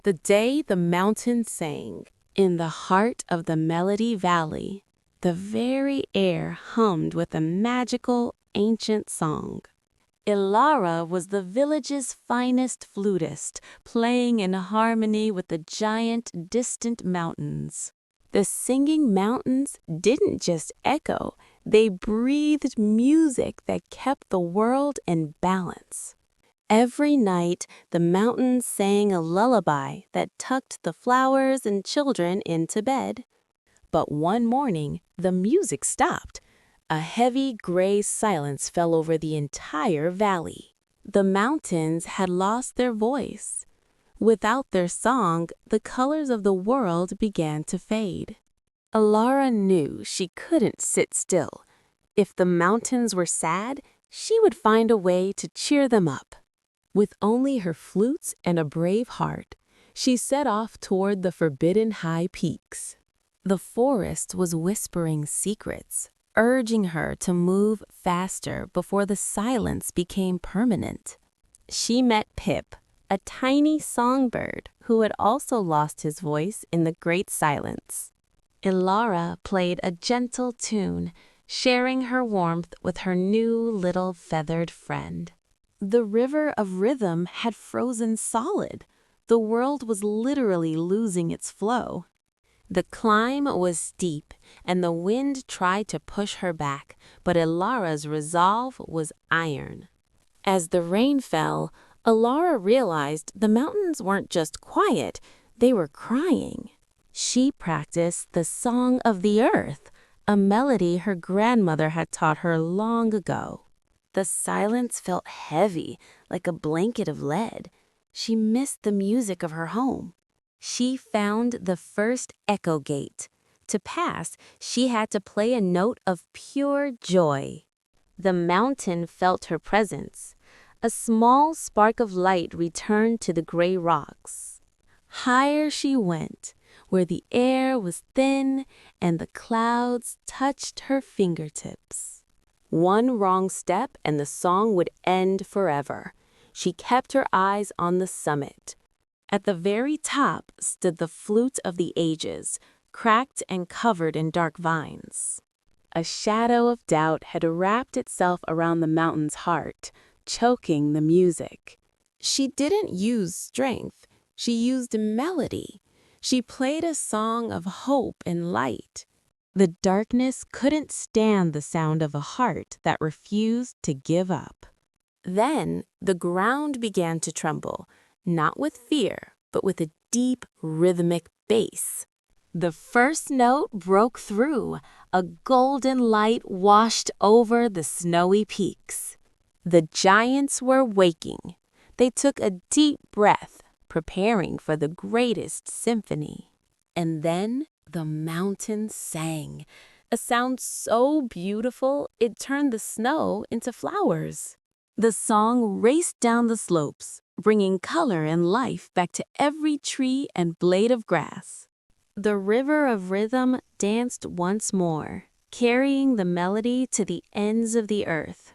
The day the mountain sang, in the heart of the Melody Valley, the very air hummed with a magical, ancient song. Ilara was the village's finest flutist, playing in harmony with the giant, distant mountains. The singing mountains didn't just echo, they breathed music that kept the world in balance. Every night, the mountains sang a lullaby that tucked the flowers and children into bed. But one morning, the music stopped. A heavy gray silence fell over the entire valley. The mountains had lost their voice. Without their song, the colors of the world began to fade. Ilara knew she couldn't sit still. If the mountains were sad, she would find a way to cheer them up. With only her flutes and a brave heart, she set off toward the forbidden high peaks. The forest was whispering secrets, urging her to move faster before the silence became permanent. She met Pip, a tiny songbird who had also lost his voice in the great silence. Ilara played a gentle tune, sharing her warmth with her new little feathered friend. The river of rhythm had frozen solid. The world was literally losing its flow. The climb was steep, and the wind tried to push her back, but Ilara's resolve was iron. As the rain fell, Ilara realized the mountains weren't just quiet, they were crying. She practiced the Song of the Earth, a melody her grandmother had taught her long ago. The silence felt heavy, like a blanket of lead. She missed the music of her home. She found the first echo gate. To pass, she had to play a note of pure joy. The mountain felt her presence. A small spark of light returned to the gray rocks. Higher she went, where the air was thin and the clouds touched her fingertips. One wrong step and the song would end forever. She kept her eyes on the summit. At the very top stood the flute of the ages, cracked and covered in dark vines. A shadow of doubt had wrapped itself around the mountain's heart, choking the music. She didn't use strength, she used melody. She played a song of hope and light. The darkness couldn't stand the sound of a heart that refused to give up. Then the ground began to tremble, not with fear, but with a deep rhythmic bass. The first note broke through. A golden light washed over the snowy peaks. The giants were waking. They took a deep breath, preparing for the greatest symphony. And then the mountain sang, a sound so beautiful it turned the snow into flowers. The song raced down the slopes, bringing color and life back to every tree and blade of grass. The river of rhythm danced once more, carrying the melody to the ends of the earth.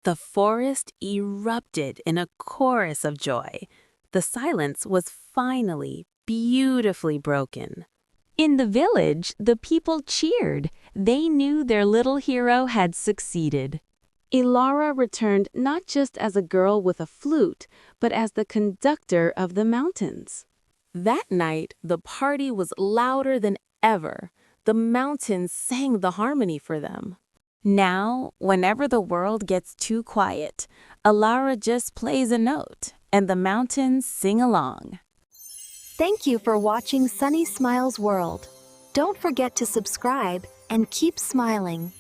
The forest erupted in a chorus of joy. The silence was finally beautifully broken. In the village, the people cheered. They knew their little hero had succeeded. Ilara returned not just as a girl with a flute, but as the conductor of the mountains. That night, the party was louder than ever. The mountains sang the harmony for them. Now, whenever the world gets too quiet, Ilara just plays a note, and the mountains sing along. Thank you for watching Sunny Smiles World. Don't forget to subscribe and keep smiling.